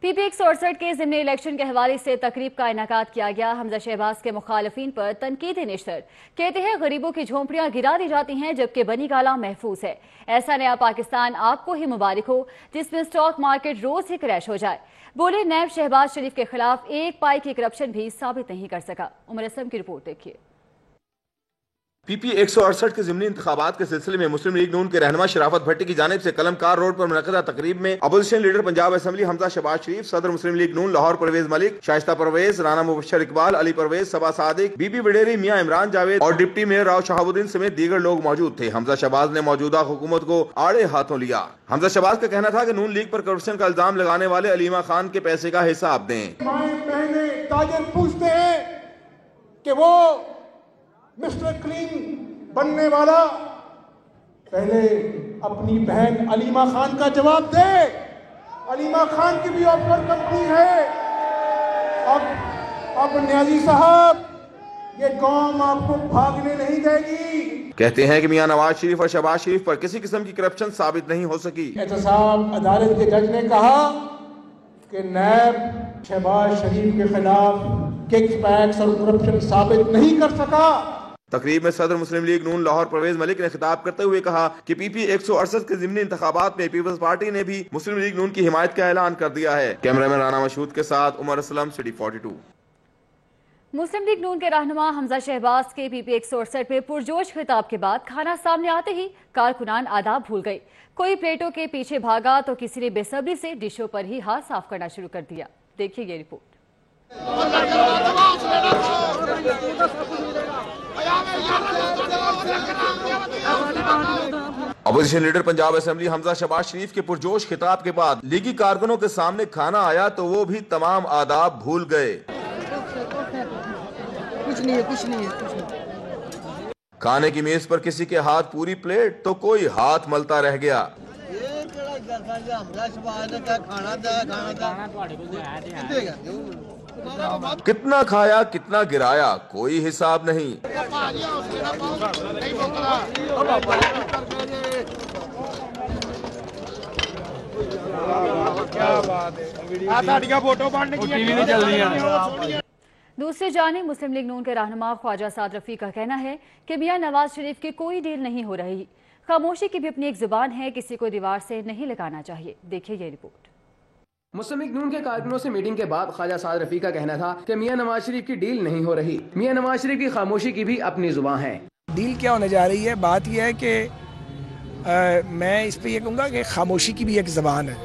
PP-168 के ज़िमनी election के हवाले से तकरीब का इनेकाद किया गया। हमजा शहबाज के मुखालिफिन पर तनकीदी निश्तर कहते हैं गरीबों की झोंपड़ियां गिरा दी जाती हैं जबकि बनी गाला महफूज है। ऐसा नया पाकिस्तान आपको ही मुबारक हो जिसमें स्टॉक मार्केट रोज ही क्रैश हो जाए। बोले नैब शहबाज शरीफ के खिलाफ एक पाई की करप्शन भी साबित नहीं कर सका। उमर असलम की रिपोर्ट देखिए। PP-168 के ज़िमनी इंतखाबात के सिलसिले में मुस्लिम लीग नून के रहनुमा शराफत भट्टी की जानिब से कलमकार रोड पर मुनक़दा तकरीब में opposition leader Punjab assembly Hamza Shahbaz Sharif, सदर मुस्लिम लीग नून लाहौर परवेज मलिक, शाइस्ता परवेज, राना मुबशर इकबाल, अली परवेज, सबा सादिक, बीबी बडेरी, मियां इमरान जावेद और डिप्टी मेयर राव शहाबुद्दीन समेत दीगर लोग मौजूद थे। हमजा शहबाज ने मौजूदा हुकूमत को आड़े हाथों लिया। हमजा शहबाज का कहना था कि नून लीग पर करप्शन का इल्जाम लगाने वाले अलीमा खान के पैसे का हिसाब दें। ताजर पूछते हैं कि वो मिस्टर क्लीन बनने वाला पहले अपनी बहन अलीमा खान का जवाब दे। अलीमा खान की भी ऑफर कंपनी है। अब न्याजी साहब, ये कौम आपको भागने नहीं देगी। कहते हैं कि मियां नवाज शरीफ और शहबाज शरीफ पर किसी किस्म की करप्शन साबित नहीं हो सकी। एहतसाब अदालत के जज ने कहा कि नैब शहबाज शरीफ के खिलाफ किक्स बैक्स और करप्शन साबित नहीं कर सका। तकरीब में सदर मुस्लिम लीग नून लाहौर परवेज मलिक ने खिताब करते हुए कहा कि PP-168 के ज़िमनी इंतखाबात में पीपल्स पार्टी ने भी मुस्लिम लीग नून की हिमायत का ऐलान कर दिया है। कैमरामैन राना मशहूद के साथ उमर असलम, सिटी 42। मुस्लिम लीग नून के रहनुमा हमजा शहबाज के PP-168 में पुरजोश खिताब के बाद खाना सामने आते ही कारकुनान आदाब भूल गए। कोई प्लेटों के पीछे भागा तो किसी ने बेसब्री से डिशों पर ही हाथ साफ करना शुरू कर दिया। देखिए ये रिपोर्ट। Opposition leader Punjab assembly Hamza Shahbaz Sharif के पुरजोश खिताब के बाद लीगी कारकुनों के सामने खाना आया तो वो भी तमाम आदाब भूल गए। कुछ नहीं है। खाने की मेज पर किसी के हाथ पूरी प्लेट तो कोई हाथ मलता रह गया। कितना खाया कितना गिराया कोई हिसाब नहीं। दूसरी जानिब मुस्लिम लीग नून के रहनुमा ख्वाजा साद रफी का कहना है कि मियां नवाज शरीफ की कोई डील नहीं हो रही। खामोशी की भी अपनी एक जुबान है, किसी को दीवार से नहीं लगाना चाहिए। देखिए ये रिपोर्ट। मुस्लिम लीग नून के कारकुनों से मीटिंग के बाद ख्वाजा साद रफी का कहना था कि मियां नवाज शरीफ की डील नहीं हो रही। मियां नवाज शरीफ की खामोशी की भी अपनी जुबान है। डील क्या होने जा रही है? बात यह है कि मैं इस पे ये कहूँगा कि खामोशी की भी एक ज़बान है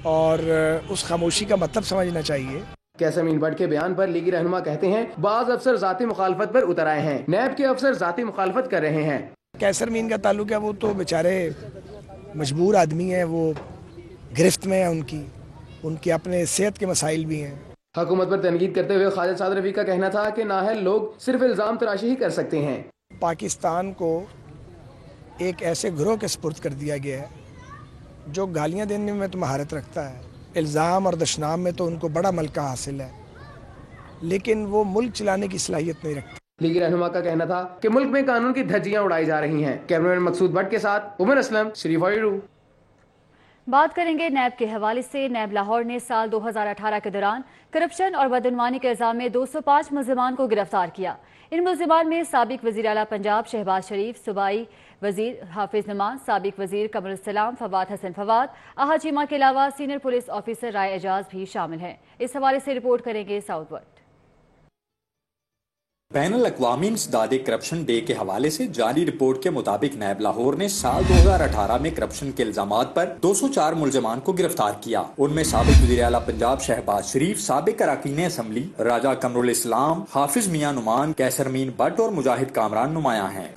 और उस खामोशी का मतलब समझना चाहिए। कैसरमीन भट्ट के बयान पर लीगी रहनुमा कहते हैं बाज अफसर जाती मुखालफत पर उतर आए हैं। नैब के अफसर जाती मुखालफत कर रहे हैं। कैसरमीन का ताल्लुक है, वो तो बेचारे मजबूर आदमी हैं, वो गिरफ्त में है, उनके अपने सेहत के मसाइल भी हैं। हुकूमत पर तनकीद करते हुए ख्वाजा साद रफी का कहना था कि नाअहल लोग सिर्फ इल्जाम तराशी ही कर सकते हैं। पाकिस्तान को एक ऐसे ग्रोह के स्पुर्द कर दिया गया है जो गालियाँ देने में तो महारत रखता है, इल्ज़ाम और दशनाम में तो उनको बड़ा मलका हासिल है, लेकिन वो मुल्क चलाने की सलाहियत नहीं रखते। लीगी रहनुमा का कहना था कि मुल्क में कानून की धज्जियां उड़ाई जा रही हैं। कैमरामैन मकसूद भट्ट के साथ उमर असलम, सिटी 42। बात करेंगे नैब के हवाले से। नैब लाहौर ने साल 2018 के दौरान करप्शन और बदअनवानी के इल्जाम में 205 मुलजिमान को गिरफ्तार किया। इन मुलजिमान में साबिक वजीर आला पंजाब शहबाज शरीफ, सूबाई वजीर हाफिज नमाज, साबिक वजीर कमरुल इस्लाम फवाद हसन फवाद, आहा चीमा के अलावा सीनियर पुलिस ऑफिसर राय एजाज भी शामिल हैं। इस हवाले से रिपोर्ट करेंगे साउथवर्ड। बैनुल अक़वामी इंसदादे करप्शन डे के हवाले से जारी रिपोर्ट के मुताबिक नैब लाहौर ने साल 2018 में करप्शन के इल्जामात पर 204 मुलजमान को गिरफ्तार किया। उनमें साबिक वज़ीर आला पंजाब शहबाज शरीफ, साबिक अरकान असम्बली राजा कमरुल इस्लाम, हाफिज मियां नुमान, कैसरमीन भट्ट और मुजाहिद कामरान नुमायां हैं।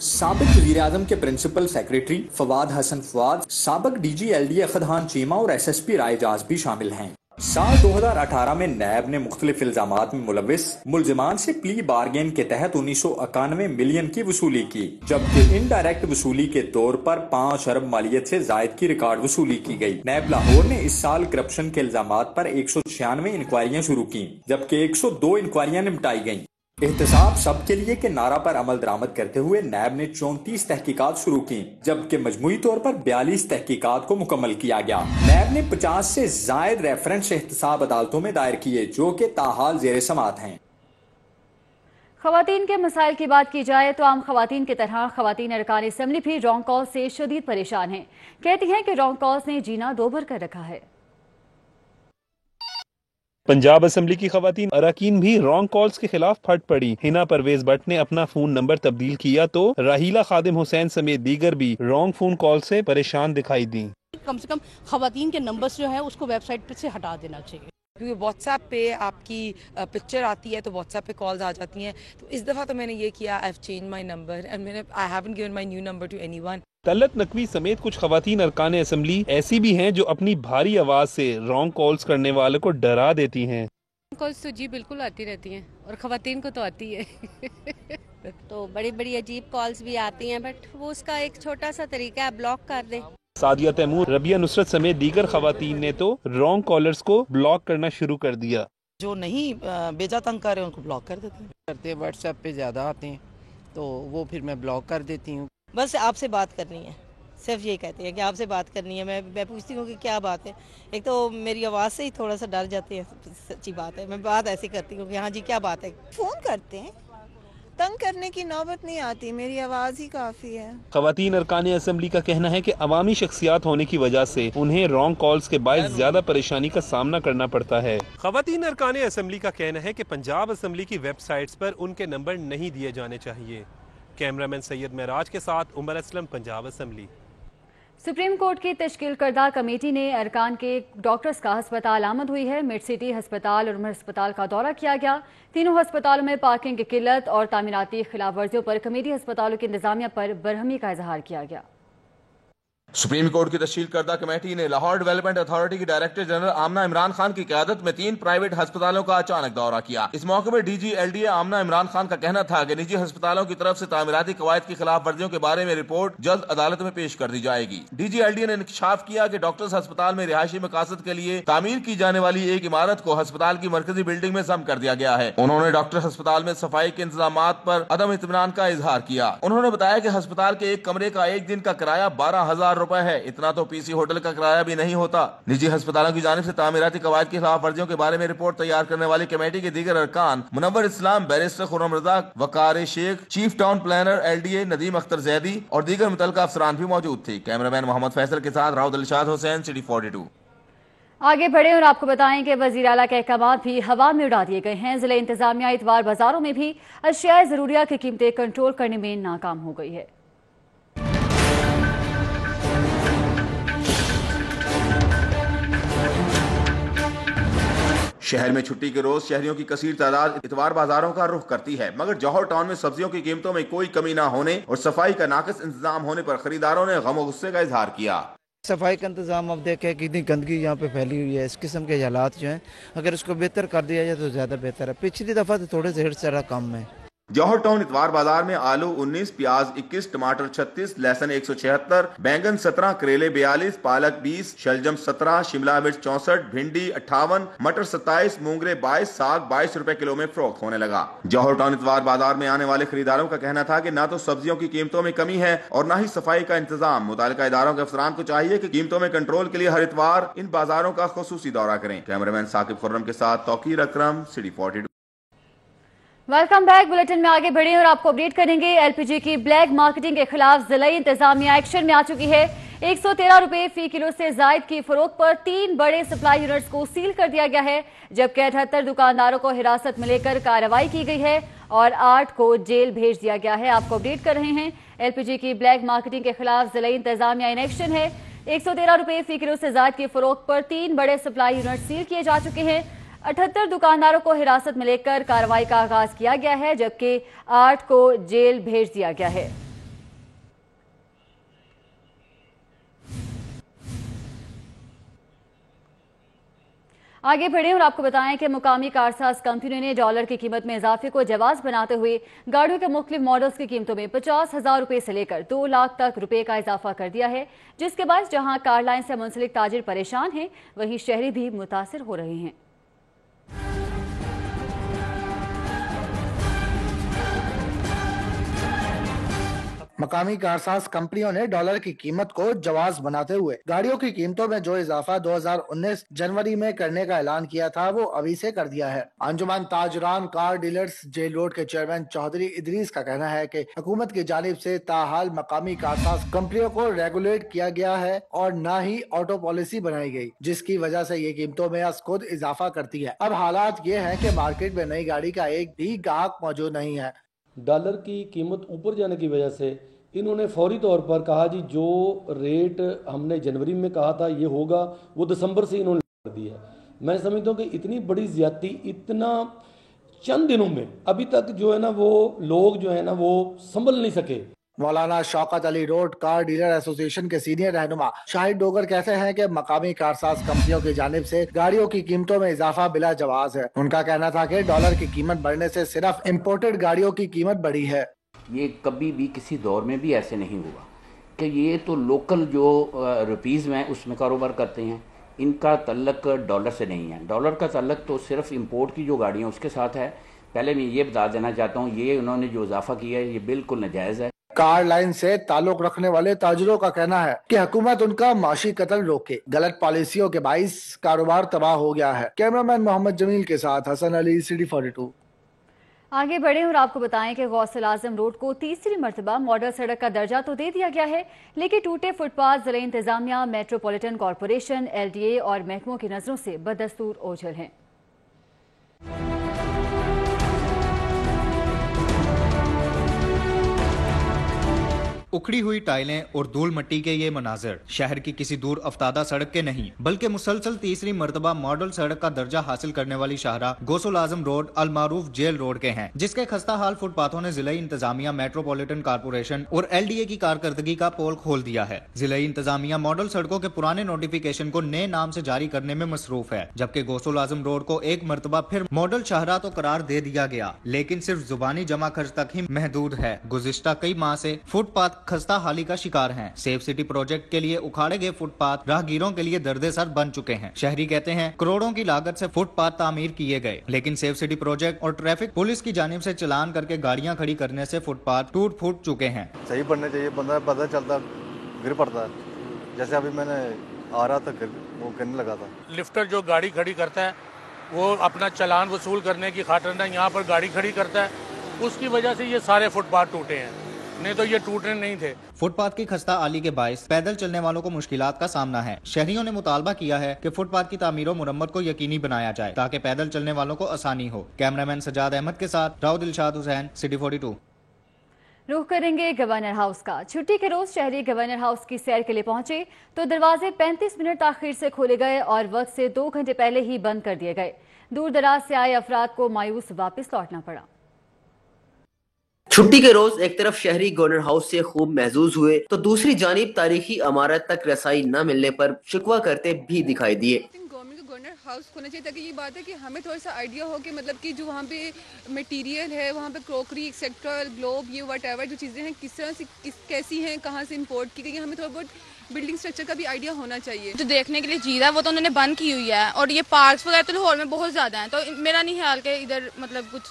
साबिक वज़ीर आज़म के प्रिंसिपल सेक्रेटरी फवाद हसन फवाद, साबिक DG LD खदहान चीमा और SSP राय एजाज भी शामिल हैं। साल 2018 में नैब ने मुख्तलिफ इल्जामात में मुलविस मुलजिमान से प्ली बारगेन के तहत 1991 मिलियन की वसूली की, जबकि इनडायरेक्ट वसूली के तौर पर 5 अरब मालियत से जायद की रिकॉर्ड वसूली की गई। नैब लाहौर ने इस साल करप्शन के इल्जामात पर 196 इंक्वायरियां शुरू की, जबकि 102 इंक्वायरियां निपटाई गयी। एहतसाब सबके लिए के नारा पर अमल दरामद करते हुए नैब ने 34 तहकीकात शुरू की, जबकि मजमूई तौर पर 42 तहकीकात को मुकम्मल किया गया। नैब ने 50 से जायद रेफरेंस एहतसाब अदालतों में दायर किए, जो कि ताहाल जेर समात हैं। खवातीन के मसाइल की बात की जाए तो आम खवातीन की तरह खवातीन अरकान असम्बली भी रॉन्ग कॉल से शदीद परेशान हैं। कहती हैं कि रॉन्ग कॉल्स ने जीना दोभर कर रखा है। पंजाब असम्बली की खवातीन अरकान भी रॉन्ग कॉल्स के खिलाफ फट पड़ी। हिना परवेज भट्ट ने अपना फोन नंबर तब्दील किया तो राहीला खादिम हुसैन समेत दीगर भी रॉन्ग फोन कॉल से परेशान दिखाई दी। कम से कम खवातीन के नंबर्स जो है उसको वेबसाइट पे से हटा देना चाहिए, क्योंकि व्हाट्सएप पे आपकी पिक्चर आती है तो व्हाट्सएप पे कॉल्स आ जाती हैं। तो इस दफ़ा तो मैंने ये किया, I have change my number and I haven't given my new number two anyone. Talat Naqvi समेत कुछ खवातीन अरकान असम्बली ऐसी भी हैं जो अपनी भारी आवाज से रॉन्ग कॉल्स करने वाले को डरा देती हैं। कॉल्स तो जी बिल्कुल आती रहती हैं और खवातीन को तो आती है। तो बड़ी बड़ी अजीब कॉल्स भी आती हैं, बट वो उसका एक छोटा सा तरीका है, ब्लॉक कर दें। सादिया तैमूर, रबिया नुसरत समेत दीगर खवातीन ने तो रॉन्ग कॉलर्स को ब्लॉक करना शुरू कर दिया। जो नहीं बेजा तंग कर रहे हैं उनको ब्लॉक कर देते हैं। व्हाट्सएप पे ज़्यादा आते हैं तो वो फिर मैं ब्लॉक कर देती हूँ। बस आपसे बात करनी है, सिर्फ ये कहते हैं कि आपसे बात करनी है। मैं पूछती हूँ कि क्या बात है। एक तो मेरी आवाज़ से ही थोड़ा सा डर जाते हैं, सच्ची बात है। मैं बात ऐसी करती हूँ कि हाँ जी क्या बात है। फ़ोन करते हैं, तंग करने की नौबत नहीं आती, मेरी आवाज़ ही काफ़ी है। खवातीन अरकान असम्बली का कहना है कि अवामी शख्सियात होने की वजह से उन्हें रॉन्ग कॉल्स के बायस ज्यादा परेशानी का सामना करना पड़ता है। खवातीन अरकान असम्बली का कहना है कि पंजाब असम्बली की वेबसाइट्स पर उनके नंबर नहीं दिए जाने चाहिए। कैमरामैन सैयद महराज के साथ Umar Aslam, Punjab assembly. Supreme court की तश्कील करदा कमेटी ने अरकान के डॉक्टर्स का हस्पताल आमद हुई है। मिड सिटी हस्पताल और उमर हस्पताल का दौरा किया गया। तीनों हस्पतालों में पार्किंग की किल्लत और तामीराती खिलाफ वर्जियों पर कमेटी अस्पतालों की इंतजामिया पर बरहमी का इजहार किया गया। सुप्रीम कोर्ट की तश्कील करदा कमेटी ने लाहौर डेवलपमेंट अथॉरिटी की डायरेक्टर जनरल आमना इमरान खान की क़यादत में 3 प्राइवेट अस्पतालों का अचानक दौरा किया। इस मौके पर DGLDA आमना इमरान खान का कहना था कि निजी अस्पतालों की तरफ से तामीराती कवायद की खिलाफ वर्जियों के बारे में रिपोर्ट जल्द अदालत में पेश कर दी जाएगी। DGLDA ने इंकशाफ किया कि डॉक्टर्स अस्पताल में रिहायशी मकासद के लिए तामीर की जाने वाली एक इमारत को अस्पताल की मरकजी बिल्डिंग में जम कर दिया गया है। उन्होंने डॉक्टर्स अस्पताल में सफाई के इंतजाम पर अदम इत्मीनान का इजहार किया। उन्होंने बताया कि अस्पताल के एक कमरे का एक दिन का किराया 12,000 रुपए है। इतना तो PC होटल का किराया भी नहीं होता। निजी अस्पतालों की जानिब से तामीराती कवायद की खिलाफ वर्जियों के बारे में रिपोर्ट तैयार करने वाली कमेटी के दीगर अरकान Munawar Islam, barrister Khurram Raza, Waqar Sheikh, chief town planner LDA Nadeem Akhtar Zaidi और दीगर मुतल्लिका अफसरान भी मौजूद थे। कैमरामैन मोहम्मद फैसल के साथ राउत दिलशाद हुसैन, सिटी 42। आगे बढ़े और आपको बताएं कि वज़ीर आला के अहकाम भी हवा में उड़ा दिए गए हैं। जिला इंतजामिया इतवार बाजारों में भी अशिया जरूरिया की कीमतें कंट्रोल करने में नाकाम हो गई है। शहर में छुट्टी के रोज शहरियों की कसीर तादाद इतवार बाजारों का रुख करती है, मगर जौहर टाउन में सब्जियों की कीमतों में कोई कमी न होने और सफाई का नाकिस इंतजाम होने पर खरीदारों ने गम और गुस्से का इजहार किया। सफाई का इंतजाम अब देखें कितनी गंदगी यहाँ पे फैली हुई है। इस किस्म के हालात जो हैं अगर इसको बेहतर कर दिया जाए तो ज़्यादा बेहतर है। पिछली दफ़ा तो थोड़े से ज़रा कम है। जौहर टाउन इतवार बाजार में आलू 19, प्याज 21, टमाटर 36, लहसुन 176, बैंगन 17, करेले 42, पालक 20, शलजम 17, शिमला मिर्च 64, भिंडी 58, मटर 27, मूंगरे 22, साग 22 रुपए किलो में फरोख्त होने लगा। जौहर टाउन इतवार बाजार में आने वाले खरीदारों का कहना था कि न तो सब्जियों की कीमतों में कमी है और न ही सफाई का इंतजाम। मुतालिका इदारों के अफसरान को चाहिए कि कीमतों में कंट्रोल के लिए हर इतवार इन बाजारों का खुसूसी दौरा करें। कैमरामैन साकिब खुर्रम के साथ तौकीर अकरम, सिटी 42। Welcome back. बुलेटिन में आगे बढ़े और आपको अपडेट करेंगे। LPG की ब्लैक मार्केटिंग के खिलाफ जिला इंतजामिया एक्शन में आ चुकी है। 113 रुपए फी किलो से जायद की फरोख्त पर 3 बड़े सप्लाई यूनिट्स को सील कर दिया गया है, जबकि 78 दुकानदारों को हिरासत में लेकर कार्रवाई की गई है और 8 को जेल भेज दिया गया है। आपको अपडेट कर रहे हैं। LPG की ब्लैक मार्केटिंग के खिलाफ जिला इंतजामिया इन एक्शन है। 113 रुपए फी किलो से जायद की फरोख्त पर 3 बड़े सप्लाई यूनिट सील किए जा चुके हैं। 78 दुकानदारों को हिरासत में लेकर कार्रवाई का आगाज किया गया है, जबकि 8 को जेल भेज दिया गया है। आगे बढ़े और आपको बताएं कि मुकामी कारसाज कंपनी ने डॉलर की कीमत में इजाफे को जवाज बनाते हुए गाड़ियों के मुख्तलिफ मॉडल्स की कीमतों में 50,000 रुपए से लेकर 2 लाख तक रुपए का इजाफा कर दिया है, जिसके बाद जहां कार लाइन से मुंसलिक ताजिर परेशान हैं, वहीं शहरी भी मुतासिर हो रहे हैं। मकामी कारसाज कंपनियों ने डॉलर की कीमत को जवाज बनाते हुए गाड़ियों की कीमतों में जो इजाफा 2019 जनवरी में करने का ऐलान किया था वो अभी से कर दिया है। अंजुमन ताजरान कार डीलर्स जेल रोड के चेयरमैन चौधरी इदरीस का कहना है कि हुकूमत की जानिब से ताहाल मकामी कारसाज कंपनियों को रेगुलेट किया गया है और न ही ऑटो पॉलिसी बनाई गई, जिसकी वजह से ये कीमतों में खुद इजाफा करती है। अब हालात ये हैं कि मार्केट में नई गाड़ी का एक भी ग्राहक मौजूद नहीं है। डॉलर की कीमत ऊपर जाने की वजह से इन्होंने फौरी तौर पर कहा जी जो रेट हमने जनवरी में कहा था ये होगा, वो दिसंबर से इन्होंने कर दिया है। मैं समझता हूँ कि इतनी बड़ी ज्यादती इतना चंद दिनों में अभी तक जो है ना वो लोग जो है ना वो संभल नहीं सके। मौलाना Shaukat Ali road car dealer association के सीनियर रहनुमा शाहिद डोगर कहते हैं कि मकामी कारसाज कंपनियों की जानिब से गाड़ियों की कीमतों में इजाफा बिला जवाज है। उनका कहना था कि डॉलर की कीमत बढ़ने से सिर्फ इम्पोर्टेड गाड़ियों की कीमत बढ़ी है। ये कभी भी किसी दौर में भी ऐसे नहीं हुआ कि ये तो लोकल जो रुपीज़ में उसमें कारोबार करते हैं, इनका तल्लक डॉलर से नहीं है। डॉलर का तल्लक तो सिर्फ इंपोर्ट की जो गाड़ियाँ उसके साथ है। पहले मैं ये बता देना चाहता हूँ, ये उन्होंने जो इजाफा किया है ये बिल्कुल नाजायज़ है। कार लाइन से ताल्लुक रखने वाले ताजरों का कहना है कि हुकूमत उनका माशी कत्ल रोके। गलत पॉलिसियों के बाइस कारोबार तबाह हो गया है। कैमरामैन मोहम्मद जमील के साथ हसन अली, सिटी 42। आगे बढ़े और आपको बताएं कि गौसुल आजम रोड को तीसरी मरतबा मॉडल सड़क का दर्जा तो दे दिया गया है, लेकिन टूटे फुटपाथ जिला इंतजामिया, मेट्रोपॉलिटन कॉरपोरेशन, LDA और महकमों की नजरों से बदस्तूर ओझल हैं। उखड़ी हुई टाइलें और धूल मिट्टी के ये मनाजिर शहर की किसी दूर अफ्तादा सड़क के नहीं बल्कि मुसलसल तीसरी मर्तबा मॉडल सड़क का दर्जा हासिल करने वाली शाहरा गौसुल आजम रोड अल मारूफ जेल रोड के हैं, जिसके खस्ता हाल फुटपाथों ने जिला इंतजामिया, मेट्रोपॉलिटन कॉरपोरेशन और LDA की कारकर्दगी का पोल खोल दिया है। जिला इंतजामिया मॉडल सड़कों के पुराने नोटिफिकेशन को नए नाम से जारी करने में मसरूफ है, जबकि गौसुल आजम रोड को एक मर्तबा फिर मॉडल शाहरा तो करार दे दिया गया, लेकिन सिर्फ जुबानी जमा खर्च तक ही महदूद है। गुज़िश्ता कई माह से फुटपाथ खस्ता हाली का शिकार हैं। सेफ सिटी प्रोजेक्ट के लिए उखाड़े गए फुटपाथ राहगीरों के लिए दर्द सर बन चुके हैं। शहरी कहते हैं करोड़ों की लागत से फुटपाथ तामीर किए गए, लेकिन सेफ सिटी प्रोजेक्ट और ट्रैफिक पुलिस की जानिब से चलान करके गाड़ियां खड़ी करने से फुटपाथ टूट फूट चुके हैं। सही बनने चाहिए, बंदा पता चलता गिर पड़ता है। जैसे अभी मैंने आ रहा था वो गिरने लगा था। लिफ्टर जो गाड़ी खड़ी करता है वो अपना चलान वसूल करने की खातिर ना यहाँ पर गाड़ी खड़ी करता है, उसकी वजह से ये सारे फुटपाथ टूटे हैं, नहीं तो ये टूटने नहीं थे। फुटपाथ की खस्ता आली के बायस पैदल चलने वालों को मुश्किलात का सामना है। शहरियों ने मुतालबा किया है कि फुटपाथ की तामीर और मुरम्मत को यकीनी बनाया जाए ताकि पैदल चलने वालों को आसानी हो। कैमरामैन सजाद अहमद के साथ राव दिलशाद हुसैन, सिटी 42। रुख करेंगे गवर्नर हाउस का। छुट्टी के रोज शहरी गवर्नर हाउस की सैर के लिए पहुंचे तो दरवाजे 35 मिनट ताखीर से खोले गए और वक्त से 2 घंटे पहले ही बंद कर दिए गए। दूर दराज से आए अफराद को मायूस वापस लौटना पड़ा। छुट्टी के रोज एक तरफ शहरी गवर्नर हाउस से खूब महजूज हुए तो दूसरी जानिब तारीखी इमारत तक रसाई न मिलने पर शिकवा करते भी दिखाई दिए। गवर्नर हाउस होना चाहिए ताकि ये बात है कि हमें थोड़ा सा आइडिया हो कि मतलब कि जो वहाँ पे मटेरियल है, वहाँ पे क्रोकरी एक्सेट्रा, ग्लोब, ये व्हाटएवर जो चीज़ें हैं किस तरह से कैसी हैं, कहाँ से इंपोर्ट की गई, हमें थोड़ा बहुत बिल्डिंग स्ट्रक्चर का भी आइडिया होना चाहिए। जो देखने के लिए चीज़ है वो तो उन्होंने बंद की हुई है और ये पार्क्स वगैरह तो लाहौर में बहुत ज़्यादा हैं, तो मेरा नहीं ख्याल कि इधर मतलब कुछ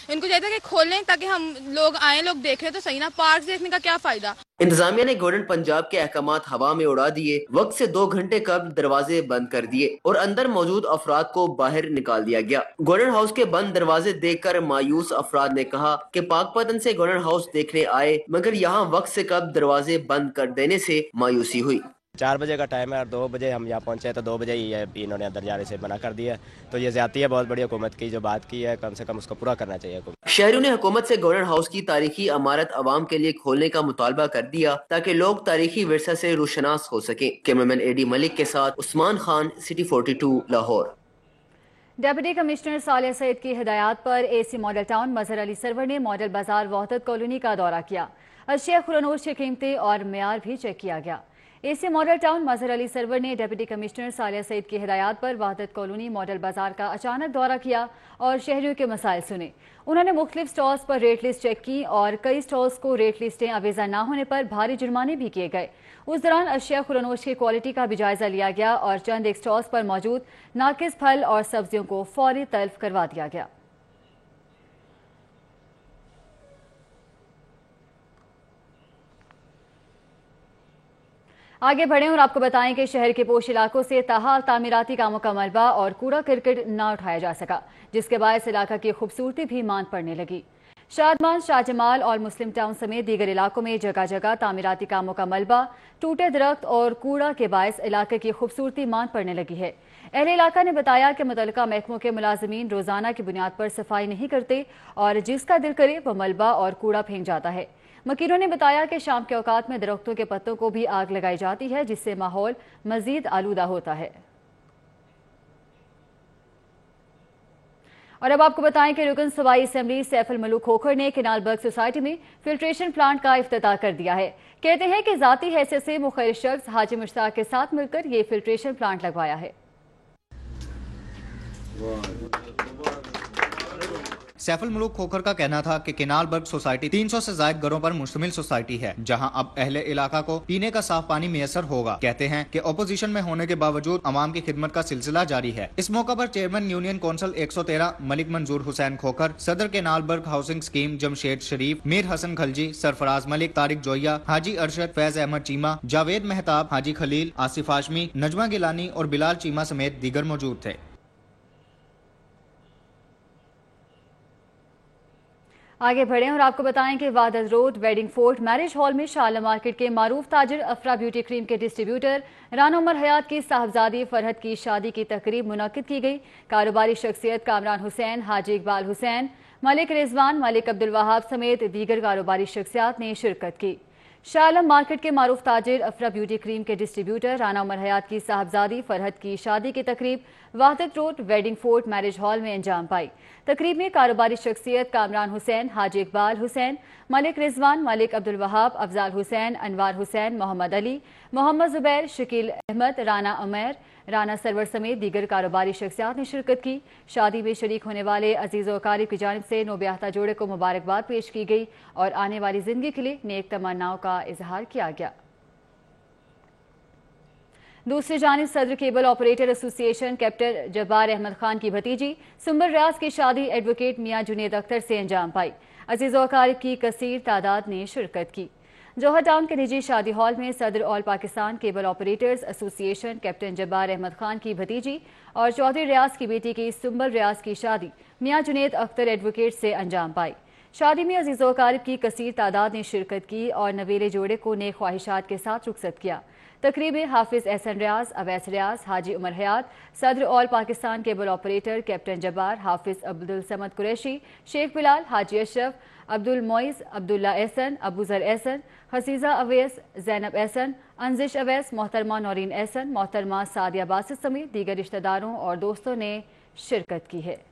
इनको चाहिए था कि खोलें ताकि हम लोग आए, लोग देखें तो सही ना, पार्क्स देखने का क्या फ़ायदा। इंतजामिया ने गवर्नमेंट पंजाब के अहकामात हवा में उड़ा दिए, वक्त से 2 घंटे कबल दरवाजे बंद कर दिए और अंदर मौजूद अफराद को बाहर निकाल दिया गया। गवर्नर हाउस के बंद दरवाजे देखकर मायूस अफराद ने कहा कि पाकपतन से गवर्नर हाउस देखने आए मगर यहाँ वक्त से कबल दरवाजे बंद कर देने से मायूसी हुई। 4 बजे का टाइम है और 2 बजे हम यहाँ पहुँचे तो 2 बजे ही इन्होंने अंदर जाने से मना कर दिया, तो ये ज्यादती है बहुत बड़ी। हुकूमत की जो बात की है कम से कम उसको पूरा करना चाहिए। शहरियों ने हुकूमत से गवर्नर हाउस की तारीखी इमारत आवाम के लिए खोलने का मुतालबा कर दिया ताकि लोग तारीखी विरसा से रुशनास हो सके। कैमरामैन AD मलिक के साथ Usman Khan, city 42, Lahore. Deputy commissioner Saliya Saeed की हिदायत पर AC model town Mazhar Ali Sarwar ने मॉडल बाजार वहदत कॉलोनी का दौरा किया। अशिया खुरानोश की कीमतें और मेयार भी चेक किया गया। AC model town Mazhar Ali Sarwar ने डिप्टी कमिश्नर सालिया सईद की हिदायत पर वहदत कॉलोनी मॉडल बाजार का अचानक दौरा किया और शहरियों के मसाइल सुने। उन्होंने मुख्तलिफ स्टॉल्स पर रेट लिस्ट चेक की और कई स्टॉल्स को रेट लिस्टें अवेजा न होने पर भारी जुर्माने भी किए गए। उस दौरान अशिया खुरानोश की क्वालिटी का भी जायजा लिया गया और चंद एक स्टॉल्स पर मौजूद नाकिस फल और सब्जियों को फौरी तल्फ करवा दिया गया। आगे बढ़ें और आपको बताएं कि शहर के पोश इलाकों से ताहाल तामीराती कामों का मलबा और कूड़ा करकट न उठाया जा सका, जिसके बायस इलाका की खूबसूरती भी मांद पड़ने लगी। शादमान, शाहजमाल और मुस्लिम टाउन समेत दीगर इलाकों में जगह जगह तामीराती कामों का मलबा, टूटे दरख्त और कूड़ा के बायस इलाके की खूबसूरती मांद पड़ने लगी है। अहले इलाका ने बताया कि मुतल्लिका महकमों के मुलाजिमीन रोजाना की बुनियाद पर सफाई नहीं करते और जिसका दिल करे वह मलबा और कूड़ा फेंक जाता है। मकीनों ने बताया कि शाम के औकात में दरख्तों के पत्तों को भी आग लगाई जाती है, जिससे माहौल मजीद आलूदा होता है। और अब आपको बताएं कि रुकन सूबाई असेंबली सैफ अल मलूक खोखर ने केनालबर्ग सोसाइटी में फिल्ट्रेशन प्लांट का इफ्तिताह कर दिया है। कहते हैं कि जाती हैसियत से मुखलिफ शख्स हाजी मुश्ताक के साथ मिलकर ये फिल्ट्रेशन प्लांट लगवाया है। सैफ अल मलूक खोखर का कहना था कि केनालबर्ग सोसाइटी 300 से ज्यादा घरों पर मुश्तमिल सोसाइटी है, जहां अब अहले इलाका को पीने का साफ पानी मैसर होगा। कहते हैं कि ओपोजिशन में होने के बावजूद अवाम की खिदमत का सिलसिला जारी है। इस मौका पर चेयरमैन यूनियन कौंसिल 113 मलिक मंजूर हुसैन खोखर, सदर केनालबर्ग हाउसिंग स्कीम जमशेद शरीफ, मीर हसन खलजी, सरफराज मलिक, तारिक जोया, हाजी अरशद, फैज अहमद चीमा, जावेद मेहताब, हाजी खलील, आसिफ हाशमी, नजमा गिलानी और बिलाल चीमा समेत दीगर मौजूद थे। आगे बढ़ें और आपको बताएं कि Wahdat road wedding fort marriage hall में शाला मार्केट के मारूफ ताजिर अफरा ब्यूटी क्रीम के डिस्ट्रीब्यूटर राना उमर हयात की साहबजादी फरहत की शादी की तकरीब मुनक्किद की गई। कारोबारी शख्सियत कामरान हुसैन, हाजी इकबाल हुसैन, मलिक रिजवान, मलिक अब्दुल वहाब समेत दीगर कारोबारी शख्सियात ने शिरकत की। शालम मार्केट के मारूफ ताजिर अफरा ब्यूटी क्रीम के डिस्ट्रीब्यूटर राना उमर हयात की साहबजादी फरहत की शादी की तकरीब Wahdat road wedding fort marriage hall में अंजाम पाई। तकरीब में कारोबारी शख्सियत कामरान हुसैन, हाजी इकबाल हुसैन, मलिक रिजवान, मलिक अब्दुल वहाब, अफजाल हुसैन, अनवार हुसैन, मोहम्मद अली, मोहम्मद जुबैर, शकील अहमद, राना उमैर, राना सरवर समेत दीगर कारोबारी शख्सियात ने शिरकत की। शादी में शरीक होने वाले अजीज व अकारिब की जानिब से नौब्याहता जोड़े को मुबारकबाद पेश की गई और आने वाली जिंदगी के लिए नेक तमन्नाओं का इजहार किया गया। दूसरी जानिब सदर cable operator association captain Jabbar Ahmed Khan की भतीजी सुंबर रियाज की शादी एडवोकेट मियां जुनेद अख्तर से अंजाम पाई। अजीज व अकारिब की कसीर तादाद ने शिरकत की। जौहर टाउन के निजी शादी हॉल में सदर all Pakistan cable operators association captain Jabbar Ahmed Khan की भतीजी और चौधरी रियाज की बेटी की सुंबल रियाज की शादी मियां जुनेद अख्तर एडवोकेट से अंजाम पाई। शादी में अजीज व अकारिब की कसीर तादाद ने शिरकत की और नवेले जोड़े को नेक ख्वाहिशात के साथ रुखसत किया। तकरीब में हाफिज एहसन रियाज, अवैस रियाज, हाजी उमर हयात, सदर all Pakistan cable operator captain Jabbar, Hafiz Abdul Samad Qureshi, Sheikh Bilal, Haji Ashraf, Abdul Moiz, Abdullah Ehsan, Abuzar Ehsan, Haseeja Awais, Zainab Ehsan, Anjish Awais, मोहतरमा नौरीन एहसन, मोहतरमा सादिया बासित समेत दीगर रिश्तेदारों और दोस्तों ने शिरकत की है।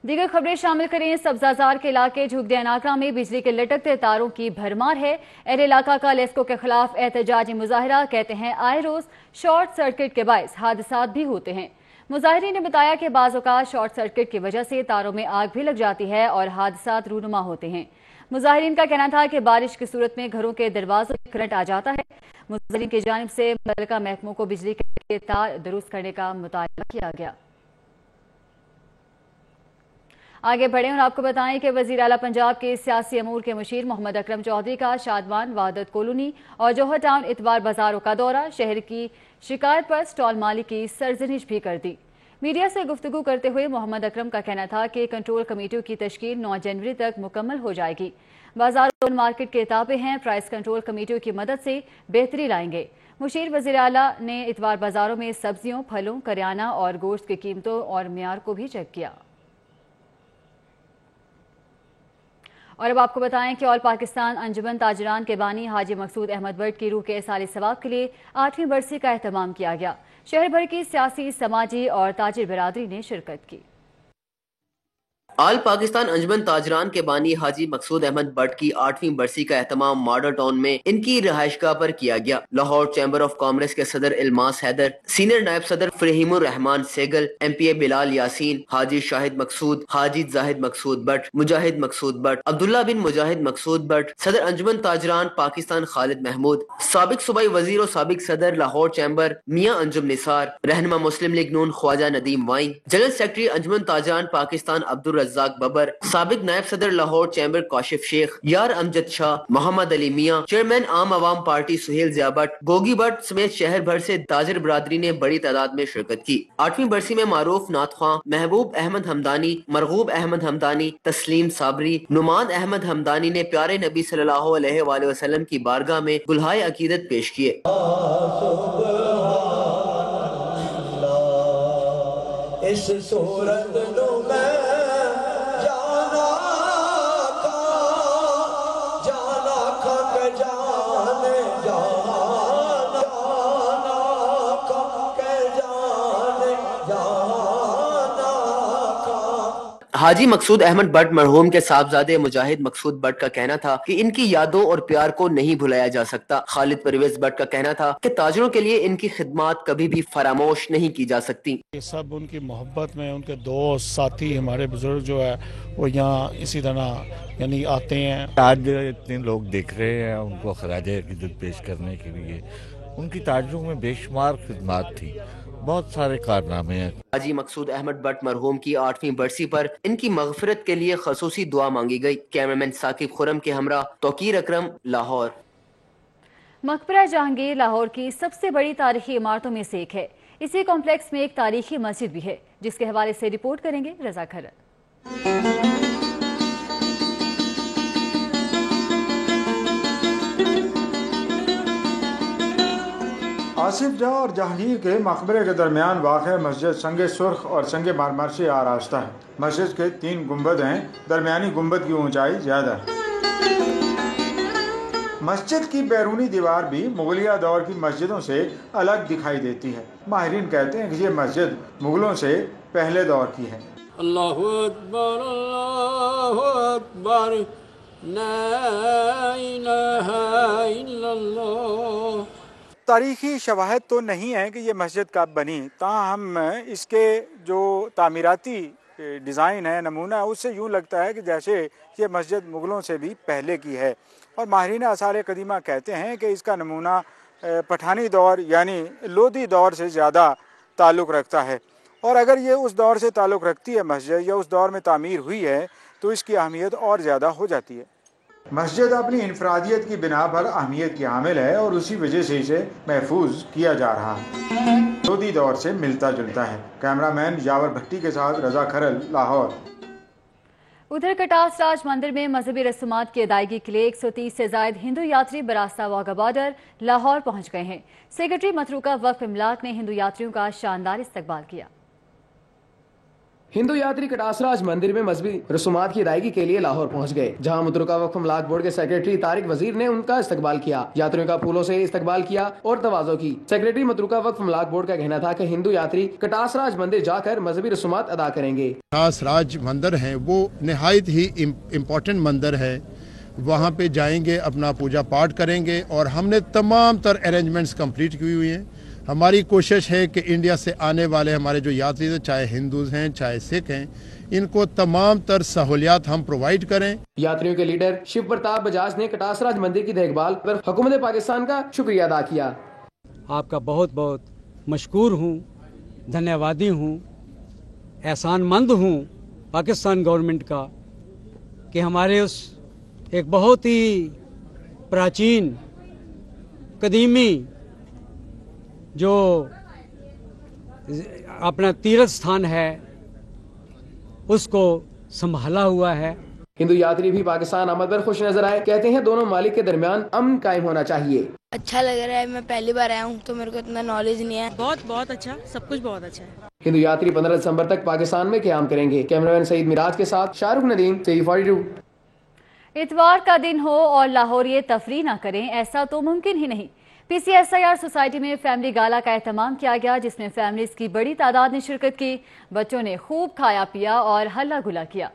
दीगर खबरें शामिल करें। सब्जाजार के इलाके झुगदिया नाकरा में बिजली के लटकते तारों की भरमार है। अहले इलाका का लेस्को के खिलाफ एहतजाजी मुजाहिरा। कहते हैं आए रोज शॉर्ट सर्किट के बायस हादसात भी होते हैं। मुजाहिरीन ने बताया कि बाज़ औक़ात शॉर्ट सर्किट की वजह से तारों में आग भी लग जाती है और हादसात रूनुमा होते हैं। मुजाहिरीन का कहना था कि बारिश की सूरत में घरों के दरवाजों में करंट आ जाता है। मुजाहिरीन की जानिब से मुतल्लिका महकमों को बिजली के तार दुरुस्त करने का मुतालबा किया गया। आगे बढ़ें और आपको बताएं कि वज़ीर आला पंजाब के सियासी अमूर के मुशीर मोहम्मद अकरम चौधरी का शादवान, वादत कॉलोनी और जौहर टाउन इतवार बाजारों का दौरा। शहर की शिकायत पर स्टॉल मालिक की सरजनिश भी कर दी। मीडिया से गुफ्तगू करते हुए मोहम्मद अकरम का कहना था कि कंट्रोल कमेटियों की तश्कील 9 जनवरी तक मुकम्मल हो जाएगी। बाजार और मार्केट के ताबे हैं, प्राइस कंट्रोल कमेटियों की मदद से बेहतरी लाएंगे। मुशीर वज़ीर आला ने इतवार बाजारों में सब्जियों, फलों, करियाना और गोश्त की कीमतों और मियार को भी चेक किया। और अब आपको बताएं कि ऑल पाकिस्तान अंजुमन ताजरान के बानी हाजी मकसूद अहमद भट्ट की रूह के इसाले सवाब के लिए 8वीं बरसी का एहतमाम किया गया। शहर भर की सियासी, समाजी और ताजिर बिरादरी ने शिरकत की। आल पाकिस्तान अंजुमन ताजरान के बानी हाजी मकसूद अहमद बट की 8वीं बरसी का एहतमाम मॉडल टाउन में इनकी रिहाइशगाह पर किया गया। लाहौर चैम्बर ऑफ कॉमर्स के सदर इल्मास हैदर, सीनियर नायब सदर फहीमुर रहमान सेगल, MPA बिलाल यासीन, हाजी शाहिद मकसूद, हाजी जाहिद मकसूद बट, मुजाहिद मकसूद बट, अब्दुल्ला बिन मुजाहिद मकसूद बट, सदर अंजुमन ताजरान पाकिस्तान खालिद महमूद, साबिक सूबाई वजीर और साबिक सदर लाहौर चैम्बर मियां अंजुम निसार, रहनुमा मुस्लिम लीग नून ख्वाजा नदीम वाइन, जनरल सेक्रेटरी अंजुमन ताजरान पाकिस्तान अब्दुल रज़ाक बबर, साबिक नायब सदर Lahore chamber Kashif Sheikh, Yar Amjad Shah, Mohammad Ali Mian, chairman Aam Awam party Suhail Zia Butt, Gogi Butt समेत शहर भर से ताजर बरादरी ने बड़ी तादाद में शिरकत की। 8वीं बरसी में मारूफ नाथख्वां, महबूब अहमद हमदानी, मरगूब अहमद हमदानी, तस्लीम साबरी, नुमान अहमद हमदानी ने प्यारे नबी सल्लल्लाहु अलैहि वसल्लम की बारगाह में गुलहाए अकीदत पेश किए। इस सूरत हाजी मकसूद अहमद बट मरहूम के साहबजादे मुजाहिद मकसूद बट का कहना था कि इनकी यादों और प्यार को नहीं भुलाया जा सकता। खालिद परवेज बट का कहना था कि ताजरों के लिए इनकी खिदमत कभी भी फरामोश नहीं की जा सकती। ये सब उनकी मोहब्बत में उनके दोस्त साथी हमारे बुजुर्ग जो है वो यहाँ इसी तरह यानी आते हैं। आज इतने लोग देख रहे हैं उनको खराज अकीदत पेश करने के लिए। उनकी ताजरों में बेशुमार खिदमत थी, बहुत सारे कारनामे हैं। हाजी मकसूद अहमद बट मरहूम की 8वीं बरसी पर इनकी मगफिरत के लिए खसूसी दुआ मांगी गई। कैमरामैन साकिब खुरम के हमरा तौकीर अकरम, लाहौर। मकबरा जहांगीर लाहौर की सबसे बड़ी तारीखी इमारतों में से एक है। इसी कॉम्प्लेक्स में एक तारीखी मस्जिद भी है, जिसके हवाले से रिपोर्ट करेंगे रजा खरर। आसिफ जहाँ और जहांगीर के मकबरे के दरमियान वाक़ मस्जिद संगे सुर्ख और संगे मारमर से आरास्ता है। मस्जिद के 3 गुंबद हैं, दरमियानी गुंबद की ऊंचाई ज़्यादा है। मस्जिद की बैरूनी दीवार भी मुगलिया दौर की मस्जिदों से अलग दिखाई देती है। माहिरीन कहते हैं कि ये मस्जिद मुगलों से पहले दौर की है। अल्लाहु अकबर, अल्लाहु अकबर, ला इलाहा इल्लल्लाह। तारीखी शवाहद तो नहीं है कि ये मस्जिद कब बनी, ताहम इसके जो तामीराती डिज़ाइन है, नमूना है, उससे यूँ लगता है कि जैसे ये मस्जिद मुग़लों से भी पहले की है। और माहिरीन आसार कदीमा कहते हैं कि इसका नमूना पठानी दौर यानी लोधी दौर से ज़्यादा ताल्लुक़ रखता है। और अगर ये उस दौर से ताल्लुक़ रखती है मस्जिद या उस दौर में तामीर हुई है तो इसकी अहमियत और ज़्यादा हो जाती है। मस्जिद अपनी इनफरादियत की बिना पर अहमियत की हामिल है और उसी वजह से इसे महफूज किया जा रहा है। लोधी दौर से मिलता जुलता है। कैमरामैन यावर भट्टी के साथ रजा खरल, लाहौर। उधर कटास राज मंदिर में मजहबी रस्मात की अदायगी के लिए 130 से ज्यादा हिंदू यात्री बरास्ता वाघा बॉर्डर लाहौर पहुंच गए हैं। सेक्रेटरी मतरूका वक्फ इमलाक ने हिंदू यात्रियों का शानदार इस्तकबाल किया। हिंदू यात्री कटासराज मंदिर में मजहबी रसूमात की अदायगी के लिए लाहौर पहुंच गए, जहां मतरूका वक्फ इमलाक बोर्ड के सेक्रेटरी तारिक वजीर ने उनका इस्तकबाल किया। यात्रियों का फूलों से इस्तकबाल किया और तवाज़ो की। सेक्रेटरी मतरूका वक्फ इमलाक बोर्ड का कहना था कि हिंदू यात्री कटासराज मंदिर जाकर मजहबी रसूमात अदा करेंगे। कटासराज मंदिर है वो निहायत ही इम्पोर्टेंट मंदिर है। वहाँ पे जाएंगे, अपना पूजा पाठ करेंगे और हमने तमाम तर अरेंजमेंट्स कंप्लीट की हुई हैं। हमारी कोशिश है कि इंडिया से आने वाले हमारे जो यात्री हैं, चाहे हिंदूज हैं चाहे सिख हैं, इनको तमाम तर सहूलियात हम प्रोवाइड करें। यात्रियों के लीडर शिव प्रताप बजाज ने कटासराज मंदिर की देखभाल पर हुकूमत पाकिस्तान का शुक्रिया अदा किया। आपका बहुत बहुत मशकूर हूँ, धन्यवादी हूँ, एहसानमंद हूँ पाकिस्तान गवर्नमेंट का कि हमारे उस एक बहुत ही प्राचीन कदीमी जो अपना तीर्थ स्थान है उसको संभाला हुआ है। हिंदू यात्री भी पाकिस्तान आमद पर खुश नजर आए। कहते हैं दोनों मालिक के दरमियान अमन कायम होना चाहिए। अच्छा लग रहा है, मैं पहली बार आया हूँ तो मेरे को इतना नॉलेज नहीं है। बहुत अच्छा, सब कुछ बहुत अच्छा है। हिंदू यात्री 15 दिसंबर तक पाकिस्तान में क़याम करेंगे। कैमरामैन सईद मिराज के साथ शाहरुख नदीम, C42। इतवार का दिन हो और लाहौरिये तफरी ना करें, ऐसा तो मुमकिन ही नहीं। PCSIR सोसाइटी में फैमिली गाला का एहतमाम किया गया, जिसमें फैमिलीज की बड़ी तादाद ने शिरकत की। बच्चों ने खूब खाया पिया और हल्ला गुला किया।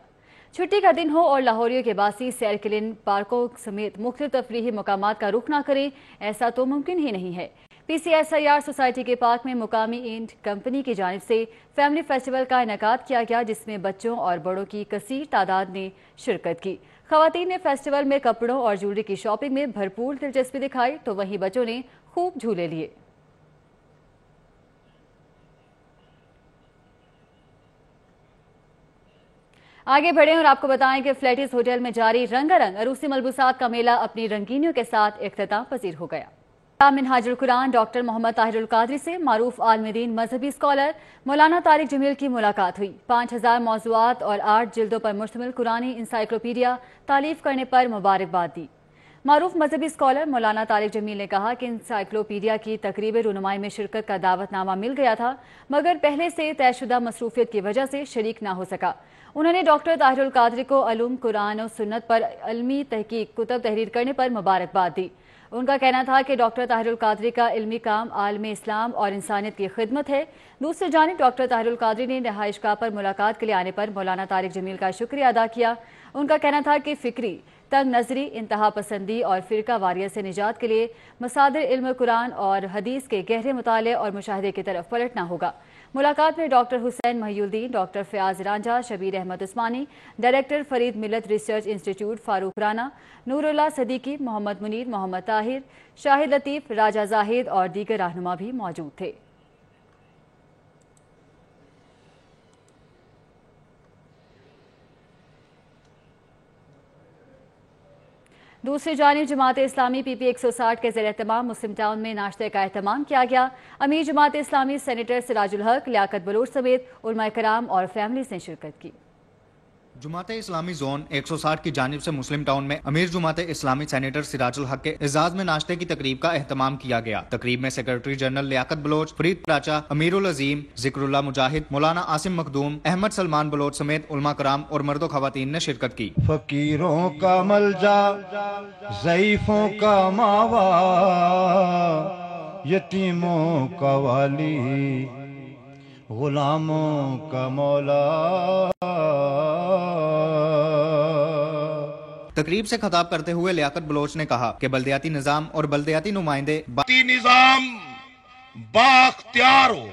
छुट्टी का दिन हो और लाहौरियों के बासी सैर के लिए पार्कों समेत मुख्तलिफ तफरीही मकामात का रुख ना करें, ऐसा तो मुमकिन ही नहीं है। PCSIR सोसाइटी के पार्क में मुकामी ईंट कंपनी की जानिब से फैमिली फेस्टिवल का इनेकाद किया गया, जिसमें बच्चों और बड़ों की कसीर तादाद ने शिरकत की। खवातीन ने फेस्टिवल में कपड़ों और ज्वेलरी की शॉपिंग में भरपूर दिलचस्पी दिखाई, तो वहीं बच्चों ने खूब झूले लिए। आगे बढ़े और आपको बताएं कि फ्लैटिस होटल में जारी रंगारंग अरूसी मलबूसात का मेला अपनी रंगीनियों के साथ इख्तिताम पजीर हो गया। मिनहाजुल कुरान डॉक्टर मोहम्मद ताहिरुल कादरी से मारूफ आलमदीन मजहबी स्कॉलर मौलाना तारिक जमील की मुलाकात हुई। 5000 मौज़ूआत और 8 जिल्दों पर मुश्तमिल कुरानी इंसाइक्लोपीडिया तालीफ करने पर मुबारकबाद दी। मारूफ मजहबी स्कॉलर मौलाना तारिक जमील ने कहा कि इंसाइक्लोपीडिया की तकरीब रुनुमाई में शिरकत का दावतनामा मिल गया था, मगर पहले से तयशुदा मसरूफियत की वजह से शरीक ना हो सका। उन्होंने डॉक्टर ताहिरुल कादरी को अलूम कुरान और सुन्नत पर इल्मी तहकीक कुतब तहरीर करने पर मुबारकबाद दी। उनका कहना था कि डॉक्टर ताहिरुल कादरी का इल्मी काम आलम इस्लाम और इंसानियत की खिदमत है। दूसरी जानिब डॉक्टर ताहिरुल कादरी ने रिहाइशगाह पर मुलाकात के लिए आने पर मौलाना तारिक जमील का शुक्रिया अदा किया। उनका कहना था कि फिक्री तंग नजरी, इंतहा पसंदी और फिरका वारियत से निजात के लिए मसादिर इल्म कुरान और हदीस के गहरे मुताले और मुशाहिदे की तरफ पलटना होगा। मुलाकात में डॉक्टर हुसैन महियुद्दीन, डॉक्टर फयाज रांझा, शबीर अहमद उस्मानी, डायरेक्टर फरीद मिलत रिसर्च इंस्टीट्यूट फारूक राना, नूरुल्लाह सदीकी, मोहम्मद मुनीर, मोहम्मद ताहिर, शाहिद लतीफ, राजा जाहिद और दीगर रहनुमा भी मौजूद थे। दूसरी जानिब जमात इस्लामी PP 160 के ज़ेर एहतमाम मुस्लिम टाउन में नाश्ते का एहतमाम किया गया। अमीर जमात इस्लामी सेनेटर सिराजुल हक, लियाकत बलोच समेत उलमा कराम और फैमिलीज ने शिरकत की। जुमाते इस्लामी जोन 160 की जानिब से मुस्लिम टाउन में अमीर जुमाते इस्लामी सेनेटर सिराजुल हक के एजाज में नाश्ते की तकरीब का एहतमाम किया गया। तकरीब में सेक्रेटरी जनरल लियाकत बलोच, फरीद प्राचा, अमीरुल अजीम, जिक्रुल्लाह मुजाहिद, मौलाना आसिम मखदूम, अहमद सलमान बलोच समेत उलमा कराम और मर्दो खवातीन ने शिरकत की। फकीरों का मलजा, ज़ईफों का मावा, यतीमों का वाली, गुलामों का मौला। तकरीब से खिताब करते हुए लियाकत बलोच ने कहा कि बल्दियाती निजाम और बल्दियाती नुमाइंदे निजाम बाख्तियार हो,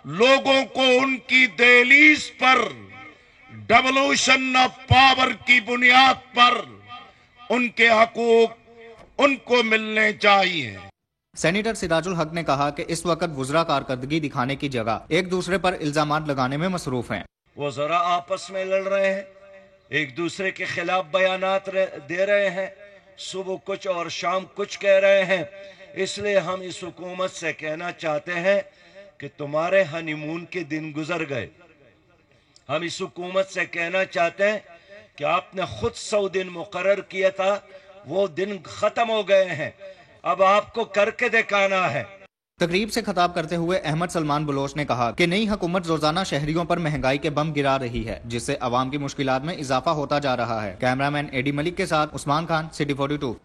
लोगों को उनकी दहलीज पर डेवोल्यूशन ऑफ पावर की बुनियाद पर उनके हकूक उनको मिलने चाहिए। सेनेटर सिराजुल हक ने कहा कि इस वक्त वुज़रा कारकर्दगी दिखाने की जगह एक दूसरे पर इल्जामात लगाने में मसरूफ हैं। वो जरा आपस में लड़ रहे हैं, एक दूसरे के खिलाफ बयानात दे रहे हैं, सुबह कुछ और शाम कुछ कह रहे हैं। इसलिए हम इस हुकूमत से कहना चाहते हैं कि तुम्हारे हनीमून के दिन गुजर गए। हम इस हुकूमत से कहना चाहते हैं कि आपने खुद 100 दिन मुकर्रर किया था, वो दिन खत्म हो गए हैं, अब आपको करके दिखाना है। तकरीब से खिताब करते हुए अहमद सलमान बलोच ने कहा कि नई हुकूमत रोजाना शहरियों पर महंगाई के बम गिरा रही है, जिससे अवाम की मुश्किलात में इजाफा होता जा रहा है। कैमरामैन एडी मलिक के साथ उस्मान खान, सिटी 42।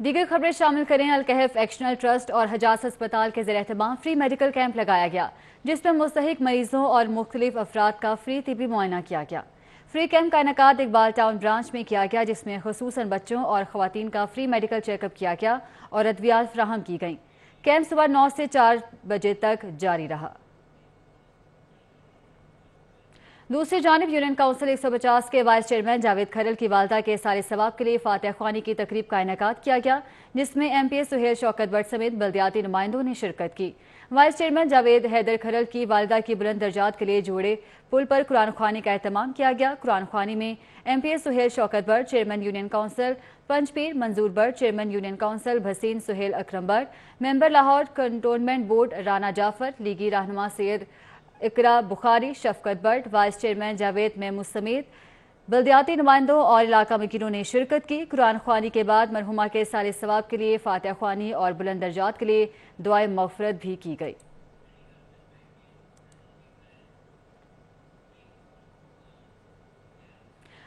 दीगर खबरें शामिल करें। अल-कहफ एक्शनल ट्रस्ट और हजास अस्पताल के ज़ेर एहतमाम फ्री मेडिकल कैंप लगाया गया, जिसमें मुस्तहिक मरीजों और मुख्तलिफ अफराद का फ्री तिबी मुआयना किया गया। फ्री कैंप का इनेकाद इकबाल टाउन ब्रांच में किया गया, जिसमें खुसूसन बच्चों और खवातीन का फ्री मेडिकल चेकअप किया गया और अद्वियात फराहम की गईं। कैंप सुबह 9 से 4 बजे तक जारी रहा। दूसरी जानिब यूनियन काउंसिल 150 के वाइस चेयरमैन जावेद खरल की वालदा के सारे सवाब के लिए फातिहा ख्वानी की तकरीब का इनेकाद किया गया, जिसमें MP सुहेल शौकत भट्ट समेत बल्दियाती नुमाइंदों ने शिरकत की। वाइस चेयरमैन जावेद हैदर खरल की वालदा की बुलंद दर्जात के लिए जोड़े पुल पर कुरान ख्वानी का एहतमाम किया गया। कुरान ख्वानी में MP Suhail Shaukat Bhatt, chairman union council Panchpir Manzoor Bhatt, chairman union council Bhasin Suhail Akram Bhatt, member Lahore cantonment board Rana Jafar, लीगी रहनुमा सैयद इकरा बुखारी, शफकत भट्ट, वाइस चेयरमैन जावेद महमूद समेत बल्दियाती नुमाइंदों और इलाका मकीनों ने शिरकत की। कुरान ख्वानी के बाद मरहुमा के साले सवाब के लिए फातिहा ख्वानी और बुलंद दर्जात के लिए दुआए मग़फ़िरत भी की गई।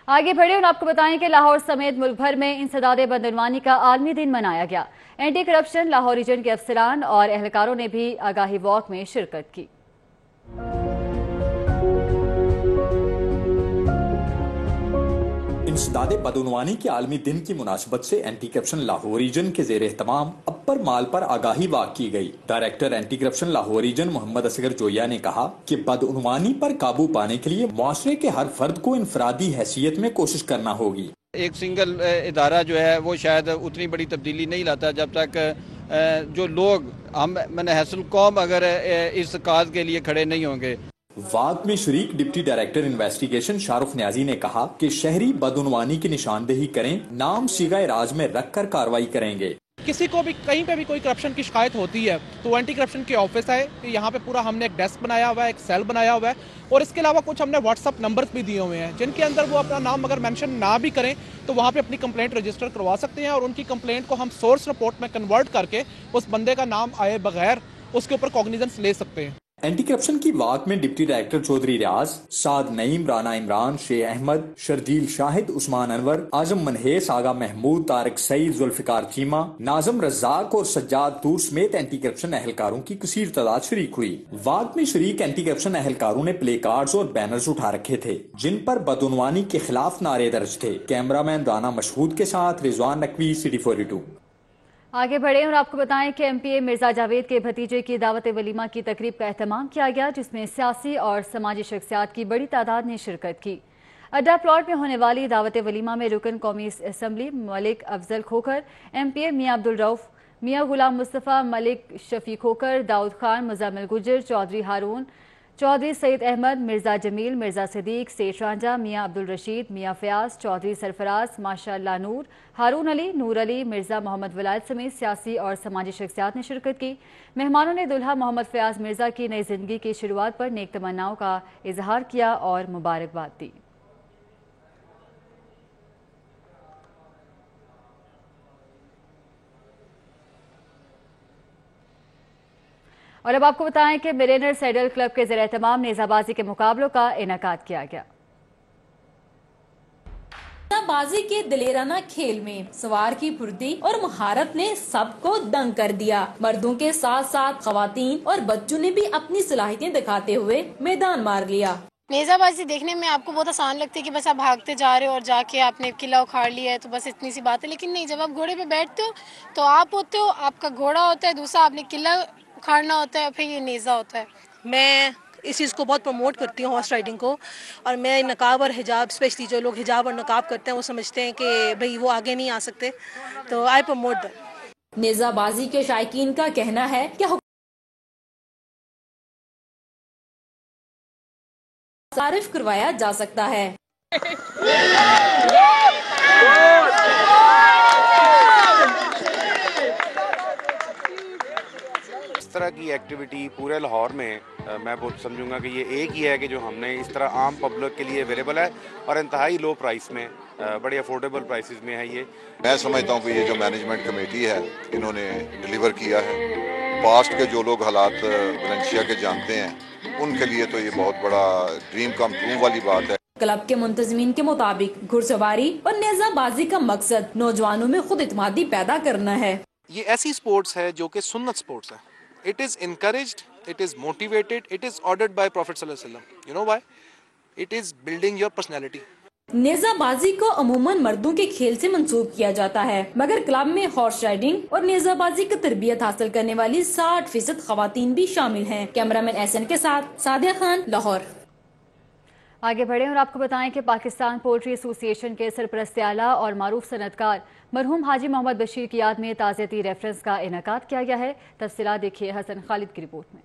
आगे बढ़े और आपको बताएं कि लाहौर समेत मुल्क भर में इंसदादे बदनवानी का आलमी दिन मनाया गया। एंटी करप्शन लाहौर रीजन के अफसरान और एहलकारों ने भी आगाही वॉक में शिरकत की। इंसदाद बदउनवानी के आलमी दिन की मुनासबत से एंटी करप्शन लाहौर रीजन के जेर एहतमाम अपर माल पर आगाही वाक की गई। Director anti corruption Lahore region Mohammad Asghar Joya ने कहा कि बदउनवानी पर काबू पाने के लिए मुआशरे के हर फर्द को इनफरादी हैसियत में कोशिश करना होगी। एक सिंगल इदारा जो है वो शायद उतनी बड़ी तब्दीली नहीं लाता जब तक जो लोग हम मैंने हैसल कौम अगर इस काज के लिए खड़े नहीं होंगे। वाक में शरीक deputy director investigation Shahrukh Niazi ने कहा कि शहरी बदउनवानी की निशानदेही करें, नाम सीगा राज में रख कर कार्रवाई करेंगे। किसी को भी कहीं पे भी कोई करप्शन की शिकायत होती है तो एंटी करप्शन के ऑफिस है, यहाँ पे पूरा हमने एक डेस्क बनाया हुआ है, एक सेल बनाया हुआ है और इसके अलावा कुछ हमने व्हाट्सअप नंबर्स भी दिए हुए हैं जिनके अंदर वो अपना नाम अगर मेंशन ना भी करें तो वहाँ पे अपनी कंप्लेंट रजिस्टर करवा सकते हैं और उनकी कंप्लेंट को हम सोर्स रिपोर्ट में कन्वर्ट करके उस बंदे का नाम आए बगैर उसके ऊपर कॉग्निजेंस ले सकते हैं। एंटी करप्शन की वाक में डिप्टी डायरेक्टर चौधरी रियाज, साद नईम, राना इमरान, शेख अहमद, शर्जील शाहिद, उस्मान अनवर, आजम मनहेस, आगा महमूद, तारिक सईद, जुल्फिकार चीमा, नाजम रज्जाक और सज्जाद तूर समेत एंटी करप्शन एहलकारों की कसीर तादाद शरीक हुई। वाक में शरीक एंटी करप्शन एहलकारों ने प्ले कार्ड्स और बैनर्स उठा रखे थे जिन पर बदउनवानी के खिलाफ नारे दर्ज थे। कैमरामैन राना मशहूद के साथ रिजवान नकवी, सिटी 42। आगे बढ़े और आपको बताएं कि एमपीए मिर्जा जावेद के भतीजे की दावत वलीमा की तकरीब का एहतमाम किया गया जिसमें सियासी और समाजी शख्सियात की बड़ी तादाद ने शिरकत की। अड्डा प्लॉट में होने वाली दावत वलीमा में रुकन कौमी असम्बली मलिक अफजल खोखर, एमपीए मियां अब्दुल रऊफ, मियां गुलाम मुस्तफ़ा, मलिक शफी खोखर, दाऊद खान, मुजामिल गुजर, चौधरी हारून, चौधरी सईद अहमद, मिर्जा जमील, मिर्जा सदीक, सेठ रांझा, मियां अब्दुल रशीद, मियां फयाज, चौधरी सरफराज, माशाअल्लाह नूर, हारून अली, नूर अली, मिर्जा मोहम्मद वलायत समेत सियासी और समाजी शख्सियात ने शिरकत की। मेहमानों ने दुल्हा मोहम्मद फयाज मिर्जा की नई जिंदगी की शुरुआत पर नेक तमन्नाओं का इजहार किया और मुबारकबाद दी। और अब आपको बताएं कि मिलेनियर सैडल क्लब के ज़रिए तमाम नेज़ाबाजी के मुकाबलों का इनेकाद किया गया। नेज़ाबाजी के दिलेराना खेल में सवार की फुर्ती और महारत ने सबको दंग कर दिया। मर्दों के साथ साथ खवातीन और बच्चों ने भी अपनी सलाहियतें दिखाते हुए मैदान मार लिया। नेज़ाबाजी देखने में आपको बहुत आसान लगती है कि बस आप भागते जा रहे हो और जाके आपने किला उखाड़ लिया है तो बस इतनी सी बात है, लेकिन नहीं, जब आप घोड़े पे बैठते हो तो आप होते हो, आपका घोड़ा होता है, दूसरा आपने किला उखाड़ना होता है, फिर ये नेज़ा होता है। मैं इस चीज़ को बहुत प्रमोट करती हूँ, हॉर्स राइडिंग को, और मैं नकाब और हिजाब, स्पेशली जो लोग हिजाब और नकाब करते हैं वो समझते हैं कि भाई वो आगे नहीं आ सकते, तो आई प्रमोट दैट। नेज़ाबाजी के शायकीन का कहना है कि तारीफ करवाया जा सकता है। इस तरह की एक्टिविटी पूरे लाहौर में मैं बहुत समझूंगा कि ये एक ही है कि जो हमने इस तरह आम पब्लिक के लिए अवेलेबल है और इंतहाई लो प्राइस में, बड़े अफोर्डेबल प्राइसेस में है। ये मैं समझता हूँ कि ये जो मैनेजमेंट कमेटी है इन्होंने डिलीवर किया है। पास्ट के जो लोग हालात वलेंशिया के जानते हैं उनके लिए तो ये बहुत बड़ा ड्रीम कम ट्रू वाली बात है। क्लब के मुंतज़मीन के मुताबिक घुड़सवारी और नेज़ाबाजी का मकसद नौजवानों में खुद इत्मीदी पैदा करना है। ये ऐसी स्पोर्ट्स है जो कि सुन्नत स्पोर्ट्स है। It is encouraged, it is motivated, it is ordered by prophet सल्लल्लाहु अलैहि वसल्लम। You know why? It is building your personality. नेज़ाबाजी को अमूमन मर्दों के खेल से मंसूब किया जाता है, मगर क्लब में हॉर्स राइडिंग और नेज़ाबाजी की तरबियत हासिल करने वाली 60% खवातीन भी शामिल हैं। कैमरामैन एहसन के साथ सादिया खान, लाहौर। आगे बढ़े और आपको बताएं कि पाकिस्तान पोल्ट्री एसोसिएशन के सरपरस्त आला और मारूफ सनतकार मरहूम हाजी मोहम्मद बशीर की याद में ताज़ियती रेफरेंस का इनेकाद किया गया है। तफसीलात देखिए हसन खालिद की रिपोर्ट में।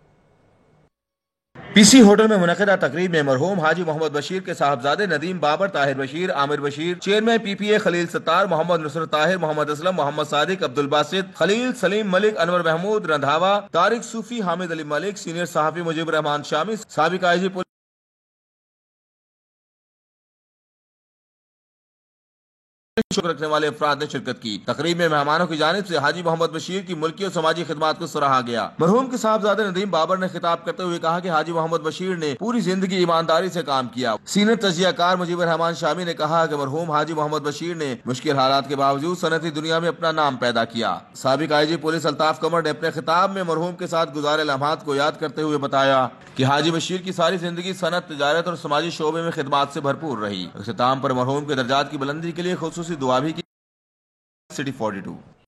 पीसी होटल में मुनक़िदा तकरीब में मरहूम हाजी मोहम्मद बशीर के साहबजादे नदीम बाबर, ताहिर बशीर, आमिर बशीर, चेयरमैन पीपीए खलील सत्तार, मोहम्मद नुसरत ताहिर, मोहम्मद असलम, मोहम्मद सादिक, अब्दुल बासित, खलील, सलीम मलिक, अनवर महमूद, रंधावा, तारिक सूफी, हामिद अली मलिक, सीनियर सहाफ़ी मुजीब रहमान शामी, साबिक आईजी शुक्र रखने वाले अफराद ने शिरकत की। तकरीब में मेहमानों की जानिब से हाजी मोहम्मद बशीर की मुल्की और समाजी खिदमात को सराहा गया। मरहूम के साहबजादे नदीम बाबर ने खिताब करते हुए कहा कि हाजी मोहम्मद बशीर ने पूरी जिंदगी ईमानदारी से काम किया। सीनियर तजियाकार मुजीबर रहमान शामी ने कहा कि मरहूम हाजी मोहम्मद बशीर ने मुश्किल हालात के बावजूद सनती दुनिया में अपना नाम पैदा किया। साबिक आईजी पुलिस अल्ताफ कमर ने अपने खिताब में मरहूम के साथ गुजारे लम्हात को याद करते हुए बताया कि हाजी बशीर की सारी जिंदगी सनत, तिजारत और समाजी शोबे में खिदमात से भरपूर रही। इख्तिताम पर मरहूम के दर्जात की बुलंदी के लिए खुसूसी दुआ भी की। सिटी 42।